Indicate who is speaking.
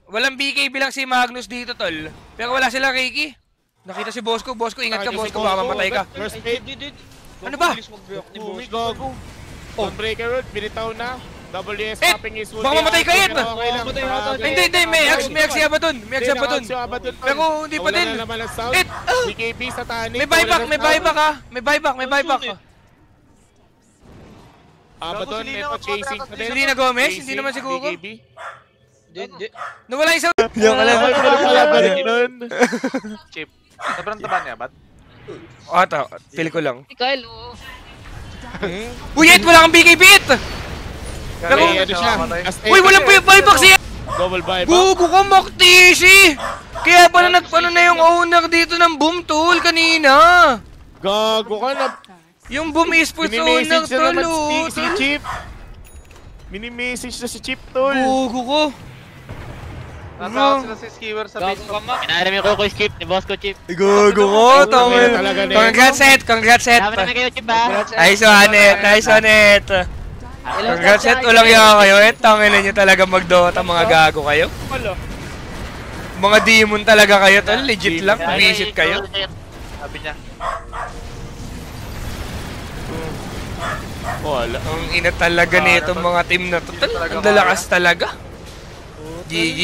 Speaker 1: Walang BKB lang si Magnus dito, tol. Pero wala silang Reiki. Nakita si Bosco. Bosco, ingat ka, Bosco. Baka mamatay ka.
Speaker 2: First aid.
Speaker 1: Ano ba?
Speaker 2: Umi, gago. Breaker road, binitaw na. WS
Speaker 1: Eh,
Speaker 2: popping is
Speaker 1: baka mamatay ka, Ed. Hindi. May Axe si Abaddon. May Axe si Abaddon. Pero hindi pa din. Ed,
Speaker 2: BKB sa Tani.
Speaker 1: may buyback ha. May buyback.
Speaker 2: Abaddon, ito chasing pa din.
Speaker 1: Selena Gomez, hindi naman siguro.
Speaker 2: BKB.
Speaker 1: Nawala isa.
Speaker 3: Yung alam.
Speaker 4: Chip. Sobrang taba niya, ba't?
Speaker 1: Ata, feel ko lang.
Speaker 5: Kyle, oh.
Speaker 1: Uy, Ed, wala kang BKB, Ed!
Speaker 2: Pero,
Speaker 1: Uy, walang buyback siya!
Speaker 2: double buyback.
Speaker 1: Gugo ka, Maktisi! Kaya pala nagpano na yung owner dito ng Boom Tool kanina.
Speaker 2: Gago ka na.
Speaker 1: Yung Boom Esports owner,
Speaker 2: Mini-message na
Speaker 1: tol.
Speaker 2: naman si Chip. Mini-message na si Chip, tol.
Speaker 1: Gugo ko.
Speaker 4: Nasakot sila si Skewer sa base.
Speaker 5: Inaanam yung Coco Chip ni Boss ko Chip.
Speaker 1: Gugo ko, tangin. Congrats, Ed.
Speaker 5: Dami naman kayo Chip ha.
Speaker 1: Nice one, Ed. Congrats, Ed. Ulang yan kayo, Ed. Tangin na nyo talaga mag-Dota, mga gago kayo. Mga demon talaga kayo, tol. Legit lang. Visit kayo.
Speaker 4: Sabi niya.
Speaker 2: Wala.
Speaker 1: Ang ina talaga nito mga team na to, tol. Ang lalakas talaga. GG.